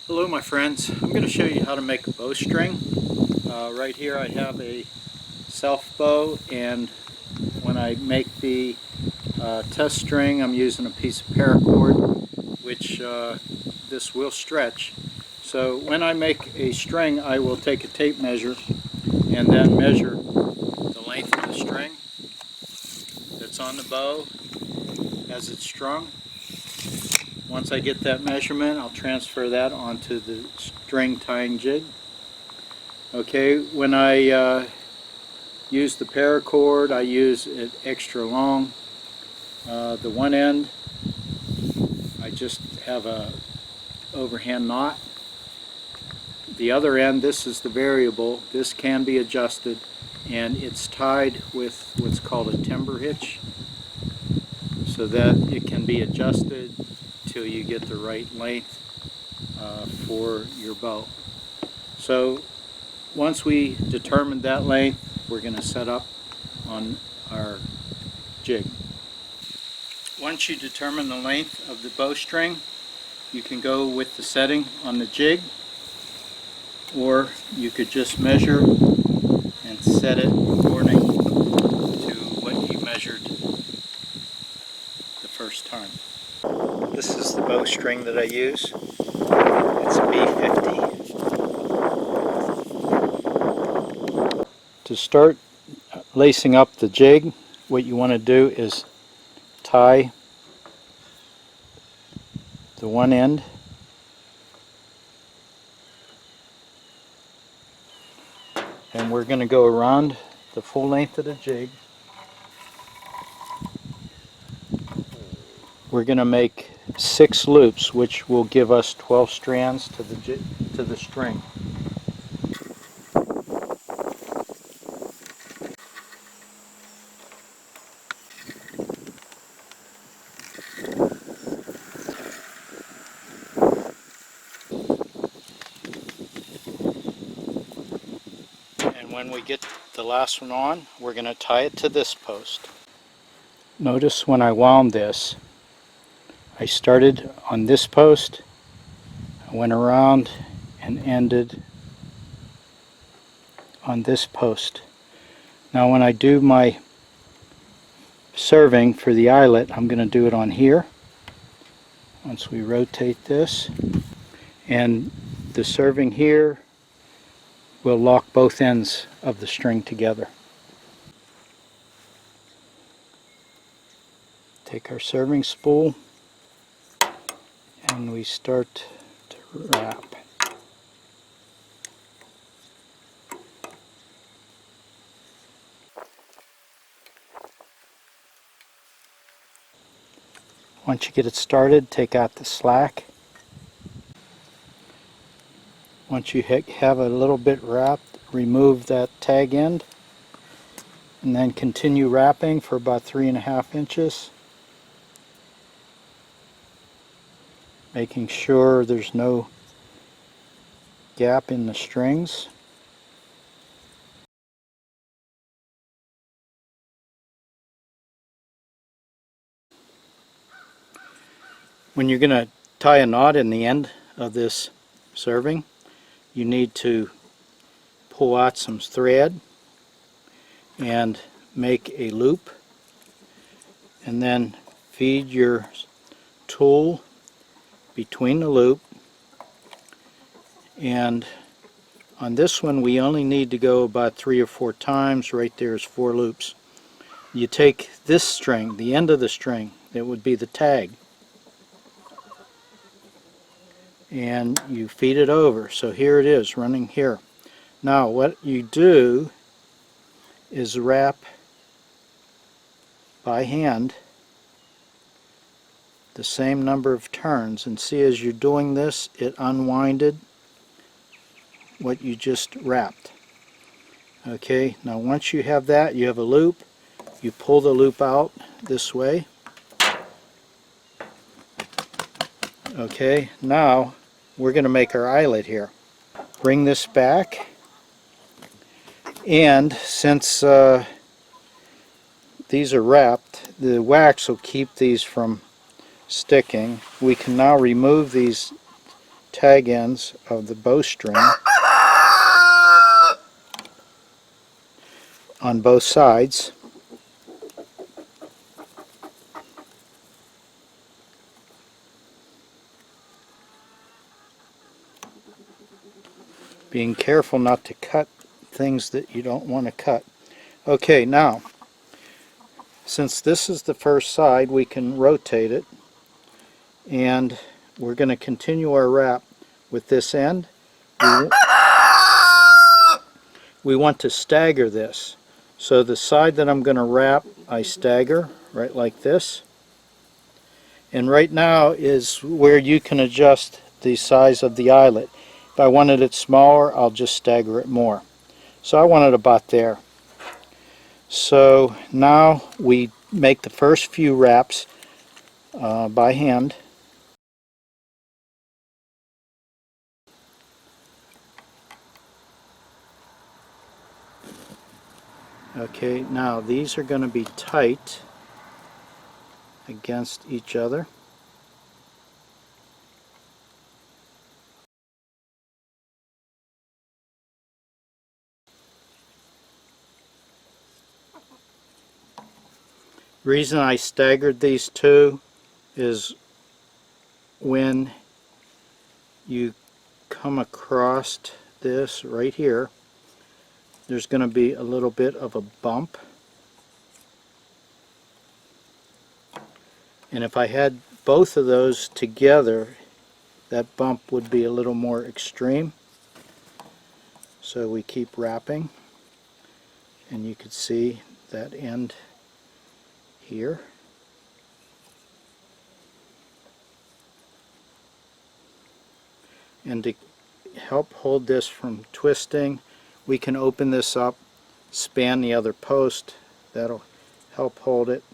Hello my friends, I'm going to show you how to make a bowstring. Right here I have a self bow, and when I make the test string I'm using a piece of paracord, which this will stretch. So when I make a string I will take a tape measure and then measure the length of the string that's on the bow as it's strung. Once I get that measurement, I'll transfer that onto the string tying jig. Okay, when I use the paracord, I use it extra long. The one end, I just have a overhand knot. The other end, this is the variable. This can be adjusted, and it's tied with what's called a timber hitch, so that it can be adjusted till you get the right length for your bow. So once we determine that length, we're going to set up on our jig. Once you determine the length of the bowstring, you can go with the setting on the jig, or you could just measure and set it according to what you measured the first time. This is the bowstring that I use. It's a B50. To start lacing up the jig, what you want to do is tie the one end and we're going to go around the full length of the jig. We're going to make 6 loops, which will give us 12 strands to the string. And when we get the last one on, we're going to tie it to this post. Notice when I wound this, I started on this post, I went around and ended on this post. Now when I do my serving for the eyelet, I'm going to do it on here. Once we rotate this, and the serving here will lock both ends of the string together. Take our serving spool and we start to wrap. Once you get it started, take out the slack. Once you have a little bit wrapped, remove that tag end and then continue wrapping for about 3.5 inches, making sure there's no gap in the strings. When you're going to tie a knot in the end of this serving, you need to pull out some thread and make a loop, and then feed your tool between the loop. And on this one we only need to go about 3 or 4 times. Right there is 4 loops. You take this string, the end of the string, that would be the tag, and you feed it over. So here it is running here. Now what you do is wrap by hand the same number of turns, and see as you're doing this it unwinded what you just wrapped. Okay, now once you have that, you have a loop, you pull the loop out this way. Okay, now we're going to make our eyelet here. Bring this back, and since these are wrapped, the wax will keep these from sticking. We can now remove these tag ends of the bowstring on both sides. Being careful not to cut things that you don't want to cut. Okay, now, since this is the first side, we can rotate it, and we're going to continue our wrap with this end. We want to stagger this. So the side that I'm going to wrap, I stagger right like this. And right now is where you can adjust the size of the eyelet. If I wanted it smaller, I'll just stagger it more. So I want it about there. So now we make the first few wraps by hand. Okay, now these are going to be tight against each other. Reason I staggered these two is when you come across this right here, there's going to be a little bit of a bump. And if I had both of those together, that bump would be a little more extreme. So we keep wrapping, and you can see that end here. And to help hold this from twisting, we can open this up, span the other post. That'll help hold it.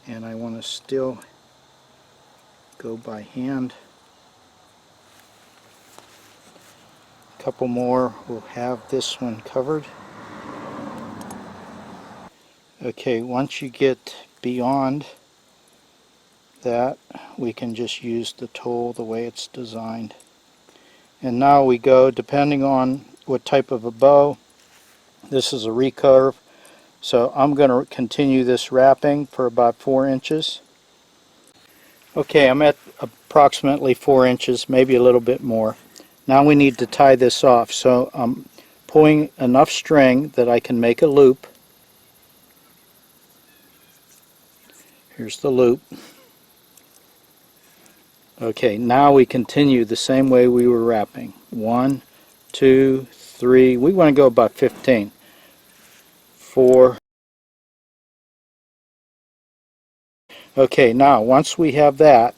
And I want to still go by hand. A couple more will have this one covered. Okay, once you get beyond that, we can just use the tool the way it's designed. And now we go, depending on what type of a bow, this is a recurve, so I'm going to continue this wrapping for about 4 inches. Okay, I'm at approximately 4 inches, maybe a little bit more. Now we need to tie this off, so I'm pulling enough string that I can make a loop. Here's the loop. Okay, now we continue the same way we were wrapping. 1, 2, 3, we want to go about 15. 4. Okay, now once we have that,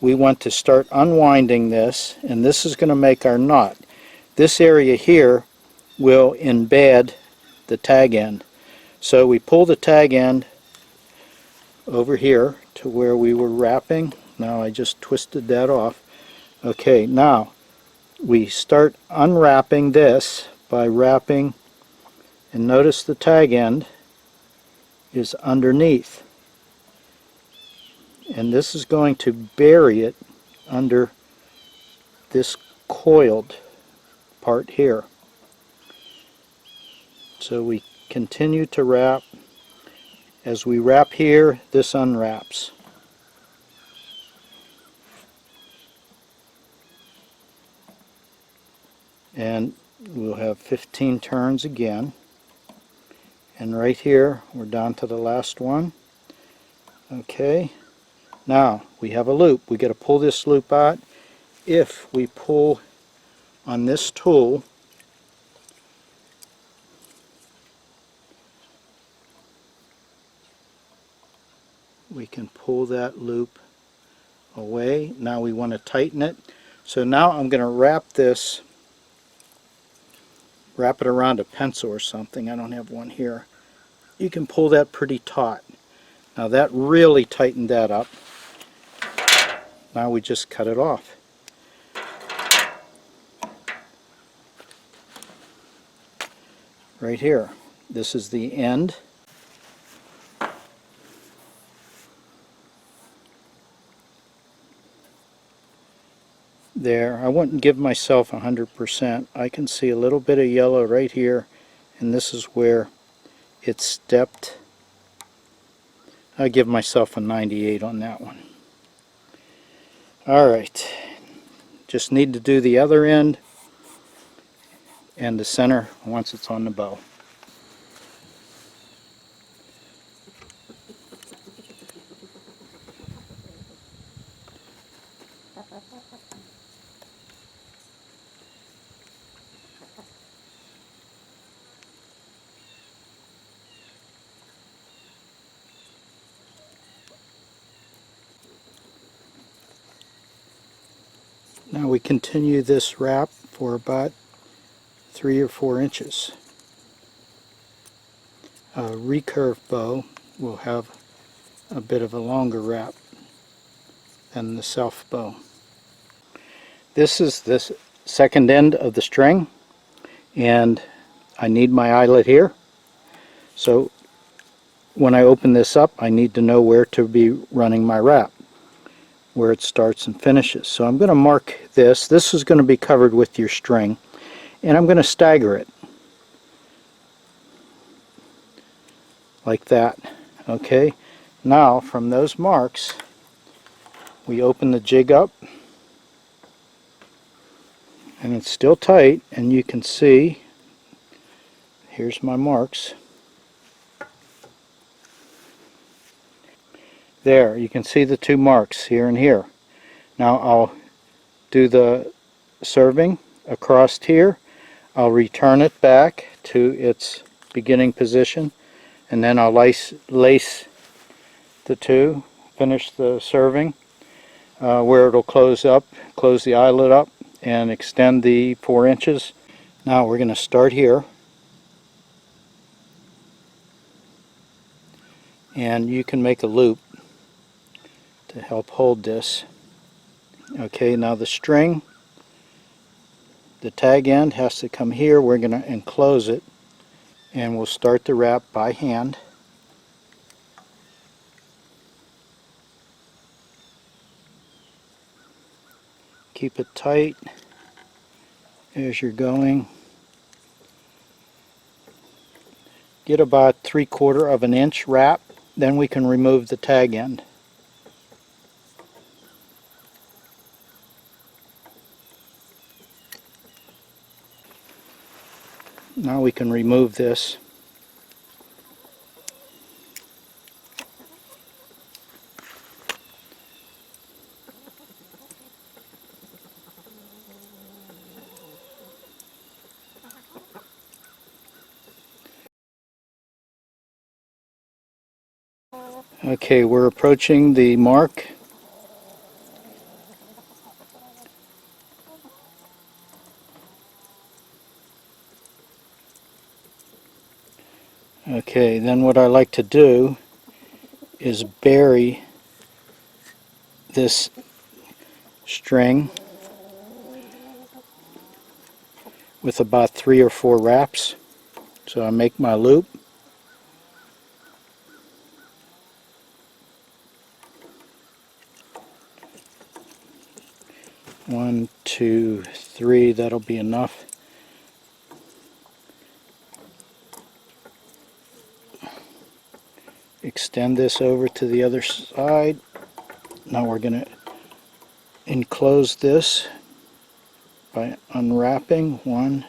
we want to start unwinding this, and this is going to make our knot. This area here will embed the tag end. So we pull the tag end over here to where we were wrapping. Now I just twisted that off. Okay, now we start unwrapping this by wrapping, and notice the tag end is underneath. And this is going to bury it under this coiled part here. So we continue to wrap. As we wrap here, this unwraps. And we'll have 15 turns again. And right here, we're down to the last one. Okay. Now, we have a loop. We got to pull this loop out. If we pull on this tool, we can pull that loop away. Now we want to tighten it. So now I'm going to wrap this, wrap it around a pencil or something. I don't have one here. You can pull that pretty taut. Now that really tightened that up. Now we just cut it off. Right here. This is the end. There, I wouldn't give myself 100%. I can see a little bit of yellow right here, and this is where it stepped. I give myself a 98 on that one. Alright, just need to do the other end and the center once it's on the bow. Now we continue this wrap for about 3 or 4 inches. A recurve bow will have a bit of a longer wrap than the self bow. This is this second end of the string, and I need my eyelet here. So when I open this up, I need to know where to be running my wrap, where it starts and finishes. So I'm going to mark this. This is going to be covered with your string, and I'm going to stagger it like that. Okay, now from those marks we open the jig up, and it's still tight, and you can see here's my marks. There, you can see the 2 marks here and here. Now I'll do the serving across here. I'll return it back to its beginning position, and then I'll lace the 2, finish the serving where it'll close the eyelet up and extend the 4 inches. Now we're going to start here, and you can make a loop to help hold this. Okay, now the string, the tag end has to come here. We're going to enclose it, and we'll start the wrap by hand. Keep it tight as you're going. Get about 3/4 of an inch wrap, then we can remove the tag end. Now we can remove this. Okay, we're approaching the mark. Okay, then what I like to do is bury this string with about 3 or 4 wraps. So I make my loop. One, two, three, that'll be enough. Extend this over to the other side. Now we're going to enclose this by unwrapping. 1,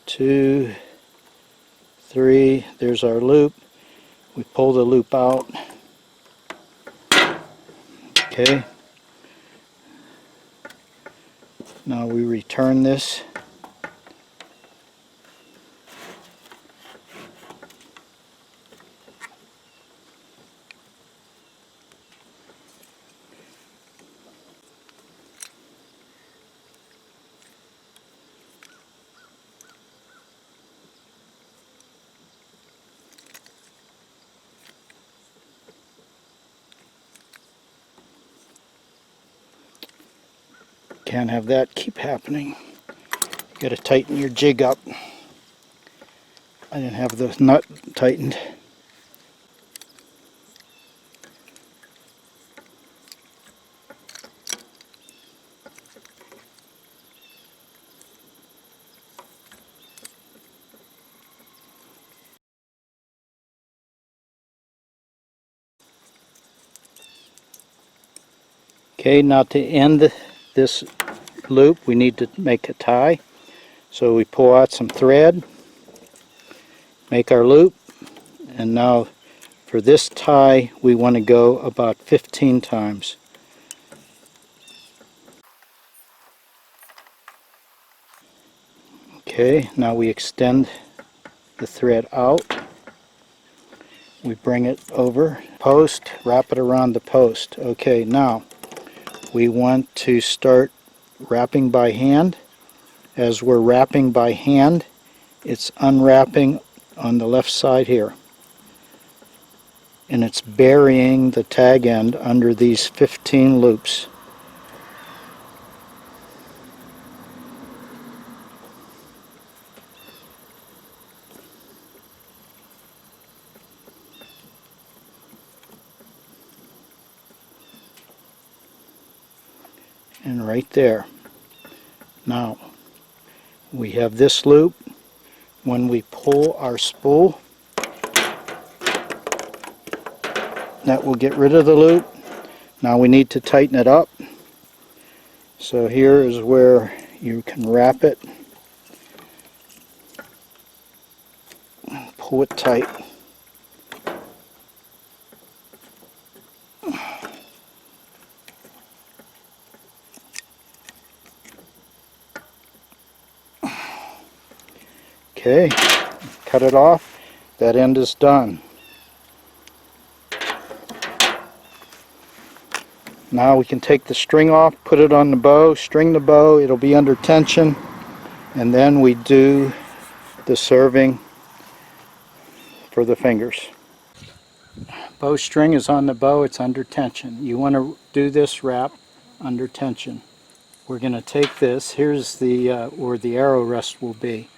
2, 3. There's our loop. We pull the loop out. Okay. Now we return this. Can't have that keep happening. You got to tighten your jig up. I didn't have the nut tightened. Okay, now to end this loop we need to make a tie. So we pull out some thread, make our loop, and now for this tie we want to go about 15 times. Okay, now we extend the thread out. We bring it over post, wrap it around the post. Okay, now we want to start wrapping by hand. As we're wrapping by hand, it's unwrapping on the left side here. And it's burying the tag end under these 15 loops. And right there. Now we have this loop. When we pull our spool, that will get rid of the loop. Now we need to tighten it up. So here is where you can wrap it, pull it tight. Okay, cut it off. That end is done. Now we can take the string off, put it on the bow, string the bow, it'll be under tension, and then we do the serving for the fingers. Bowstring is on the bow, it's under tension. You want to do this wrap under tension. We're going to take this, here's the where the arrow rest will be.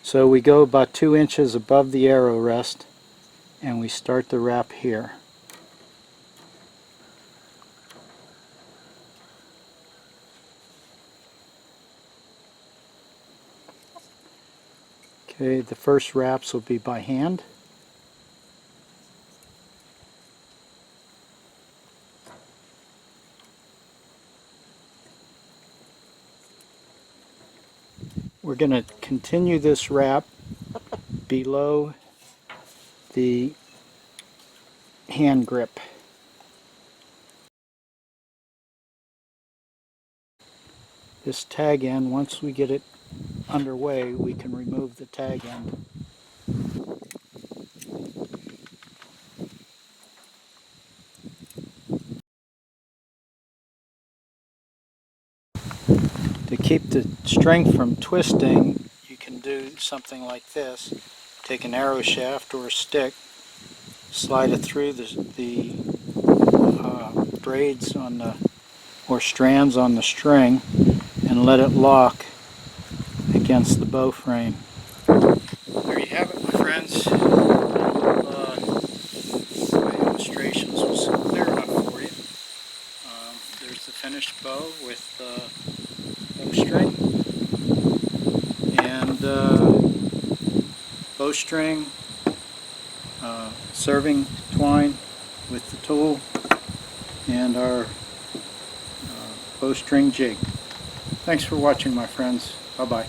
So we go about 2 inches above the arrow rest and we start the wrap here. Okay, the first wraps will be by hand. We're going to continue this wrap below the hand grip. This tag end, once we get it underway, we can remove the tag end. To keep the string from twisting, you can do something like this. Take an arrow shaft or a stick, slide it through the braids on the, or strands on the string, and let it lock against the bow frame. There you have it, my friends. My illustrations was clear enough for you. There's the finished bow with bowstring and bowstring, serving twine with the tool, and our bowstring jig. Thanks for watching, my friends. Bye-bye.